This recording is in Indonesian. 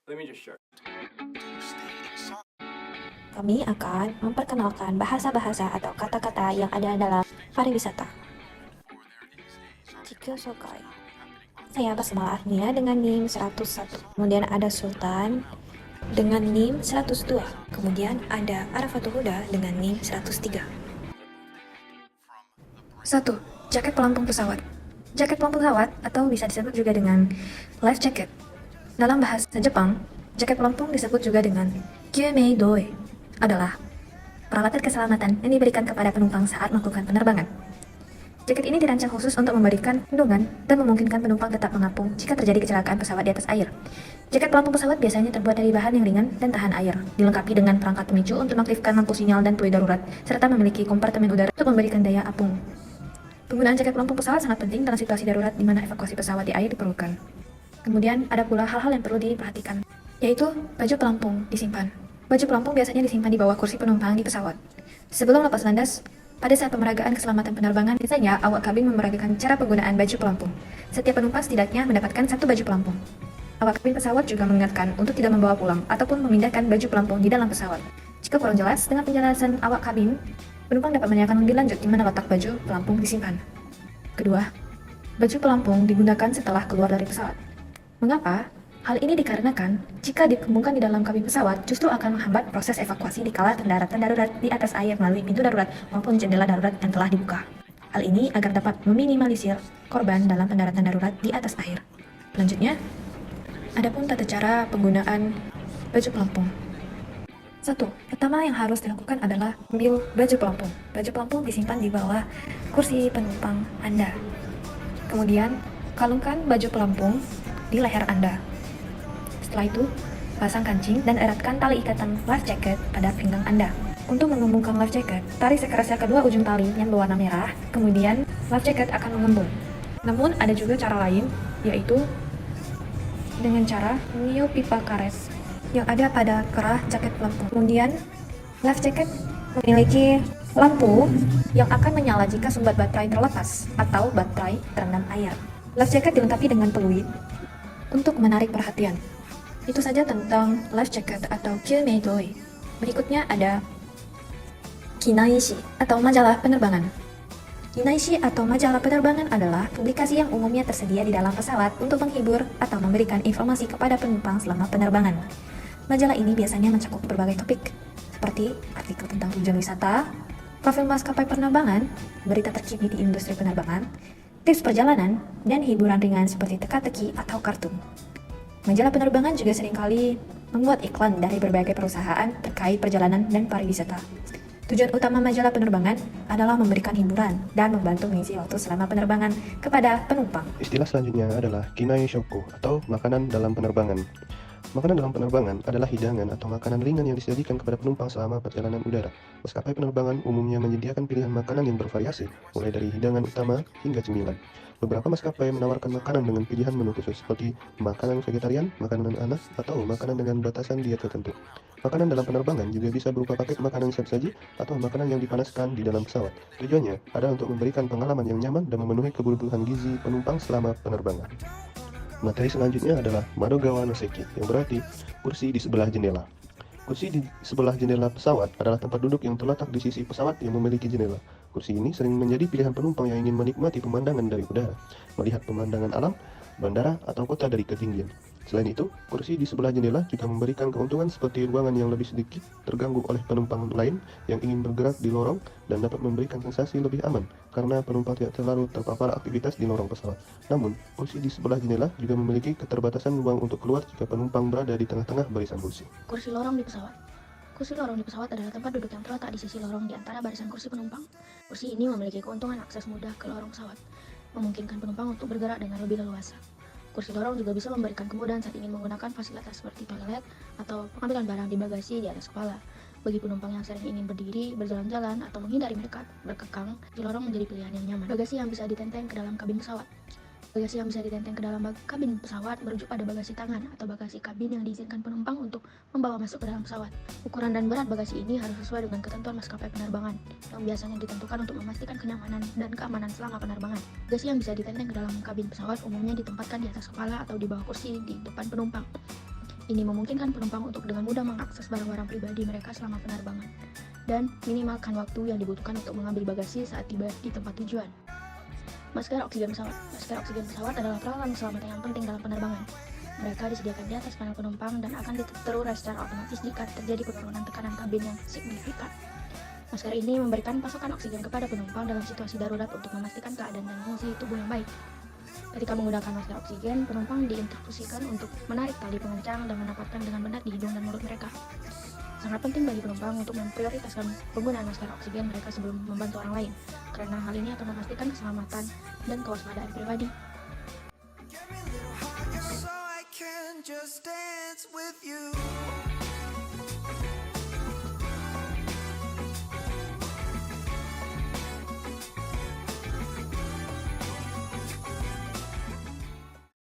Let me just show. Kami akan memperkenalkan bahasa-bahasa atau kata-kata yang ada dalam pariwisata. Jika Sokai. Saya bersama Agnia dengan NIM 101. Kemudian ada Sultan dengan NIM 102. Kemudian ada Arafatul Huda dengan NIM 103. 1. Jaket pelampung pesawat. Jaket pelampung pesawat atau bisa disebut juga dengan life jacket. Dalam bahasa Jepang, jaket pelampung disebut juga dengan kyumei doi adalah peralatan keselamatan yang diberikan kepada penumpang saat melakukan penerbangan. Jaket ini dirancang khusus untuk memberikan perlindungan dan memungkinkan penumpang tetap mengapung jika terjadi kecelakaan pesawat di atas air. Jaket pelampung pesawat biasanya terbuat dari bahan yang ringan dan tahan air, dilengkapi dengan perangkat pemicu untuk mengaktifkan lampu sinyal dan peluit darurat, serta memiliki kompartemen udara untuk memberikan daya apung. Penggunaan jaket pelampung pesawat sangat penting dalam situasi darurat di mana evakuasi pesawat di air diperlukan. Kemudian ada pula hal-hal yang perlu diperhatikan, yaitu baju pelampung disimpan. Baju pelampung biasanya disimpan di bawah kursi penumpang di pesawat. Sebelum lepas landas, pada saat pemeragaan keselamatan penerbangan, biasanya awak kabin memeragakan cara penggunaan baju pelampung. Setiap penumpang setidaknya mendapatkan satu baju pelampung. Awak kabin pesawat juga mengingatkan untuk tidak membawa pulang ataupun memindahkan baju pelampung di dalam pesawat. Jika kurang jelas, dengan penjelasan awak kabin, penumpang dapat menanyakan lebih lanjut di mana letak baju pelampung disimpan. Kedua, baju pelampung digunakan setelah keluar dari pesawat. Mengapa? Hal ini dikarenakan jika dikembangkan di dalam kabin pesawat justru akan menghambat proses evakuasi dikala pendaratan darurat di atas air melalui pintu darurat maupun jendela darurat yang telah dibuka. Hal ini agar dapat meminimalisir korban dalam pendaratan darurat di atas air. Selanjutnya, adapun tata cara penggunaan baju pelampung. 1. Pertama yang harus dilakukan adalah ambil baju pelampung. Baju pelampung disimpan di bawah kursi penumpang Anda. Kemudian, kalungkan baju pelampung di leher Anda. Setelah itu, pasang kancing dan eratkan tali ikatan life jacket pada pinggang Anda. Untuk mengembungkan life jacket, tarik sekerasnya kedua ujung tali yang berwarna merah, kemudian life jacket akan mengembung. Namun ada juga cara lain, yaitu dengan cara meniup pipa karet yang ada pada kerah jaket pelampung. Kemudian, life jacket memiliki lampu yang akan menyala jika sumber baterai terlepas atau baterai terendam air. Life jacket dilengkapi dengan peluit untuk menarik perhatian. Itu saja tentang life jacket atau kyumei doi. Berikutnya ada Kinaishi atau majalah penerbangan. Kinaishi atau majalah penerbangan adalah publikasi yang umumnya tersedia di dalam pesawat untuk menghibur atau memberikan informasi kepada penumpang selama penerbangan. Majalah ini biasanya mencakup berbagai topik, seperti artikel tentang tujuan wisata, profil maskapai penerbangan, berita terkini di industri penerbangan, tips perjalanan, dan hiburan ringan seperti teka-teki atau kartun. Majalah penerbangan juga seringkali membuat iklan dari berbagai perusahaan terkait perjalanan dan pariwisata. Tujuan utama majalah penerbangan adalah memberikan hiburan dan membantu mengisi waktu selama penerbangan kepada penumpang. Istilah selanjutnya adalah kinai shoku atau makanan dalam penerbangan. Makanan dalam penerbangan adalah hidangan atau makanan ringan yang disajikan kepada penumpang selama perjalanan udara. Maskapai penerbangan umumnya menyediakan pilihan makanan yang bervariasi, mulai dari hidangan utama hingga cemilan. Beberapa maskapai menawarkan makanan dengan pilihan menu khusus seperti makanan vegetarian, makanan anak, atau makanan dengan batasan diet tertentu. Makanan dalam penerbangan juga bisa berupa paket makanan siap saji atau makanan yang dipanaskan di dalam pesawat. Tujuannya adalah untuk memberikan pengalaman yang nyaman dan memenuhi kebutuhan gizi penumpang selama penerbangan. Materi selanjutnya adalah Madogawa no Seki, yang berarti kursi di sebelah jendela. Kursi di sebelah jendela pesawat adalah tempat duduk yang terletak di sisi pesawat yang memiliki jendela. Kursi ini sering menjadi pilihan penumpang yang ingin menikmati pemandangan dari udara, melihat pemandangan alam, bandara, atau kota dari ketinggian. Selain itu, kursi di sebelah jendela juga memberikan keuntungan seperti ruangan yang lebih sedikit terganggu oleh penumpang lain yang ingin bergerak di lorong dan dapat memberikan sensasi lebih aman karena penumpang tidak terlalu terpapar aktivitas di lorong pesawat. Namun, kursi di sebelah jendela juga memiliki keterbatasan ruang untuk keluar jika penumpang berada di tengah-tengah barisan kursi. Kursi lorong di pesawat. Kursi lorong di pesawat adalah tempat duduk yang terletak di sisi lorong di antara barisan kursi penumpang. Kursi ini memiliki keuntungan akses mudah ke lorong pesawat, memungkinkan penumpang untuk bergerak dengan lebih leluasa. Kursi lorong juga bisa memberikan kemudahan saat ingin menggunakan fasilitas seperti toilet atau pengambilan barang di bagasi di atas kepala. Bagi penumpang yang sering ingin berdiri, berjalan-jalan, atau menghindari berkekang, di lorong menjadi pilihan yang nyaman. Bagasi yang bisa ditenteng ke dalam kabin pesawat. Bagasi yang bisa ditenteng ke dalam kabin pesawat merujuk pada bagasi tangan atau bagasi kabin yang diizinkan penumpang untuk membawa masuk ke dalam pesawat. Ukuran dan berat bagasi ini harus sesuai dengan ketentuan maskapai penerbangan, yang biasanya ditentukan untuk memastikan kenyamanan dan keamanan selama penerbangan. Bagasi yang bisa ditenteng ke dalam kabin pesawat umumnya ditempatkan di atas kepala atau di bawah kursi di depan penumpang. Ini memungkinkan penumpang untuk dengan mudah mengakses barang-barang pribadi mereka selama penerbangan, dan minimalkan waktu yang dibutuhkan untuk mengambil bagasi saat tiba di tempat tujuan. Masker oksigen pesawat. Masker oksigen pesawat adalah peralatan keselamatan yang penting dalam penerbangan. Mereka disediakan di atas panel penumpang dan akan terurai secara otomatis jika terjadi penurunan tekanan kabin yang signifikan. Masker ini memberikan pasokan oksigen kepada penumpang dalam situasi darurat untuk memastikan keadaan dan fungsi tubuh yang baik. Ketika menggunakan masker oksigen, penumpang diinstruksikan untuk menarik tali pengencang dan menempatkan dengan benar di hidung dan mulut mereka. Sangat penting bagi penumpang untuk memprioritaskan penggunaan masker oksigen mereka sebelum membantu orang lain, karena hal ini akan memastikan keselamatan dan kewaspadaan pribadi. So I can just dance with you.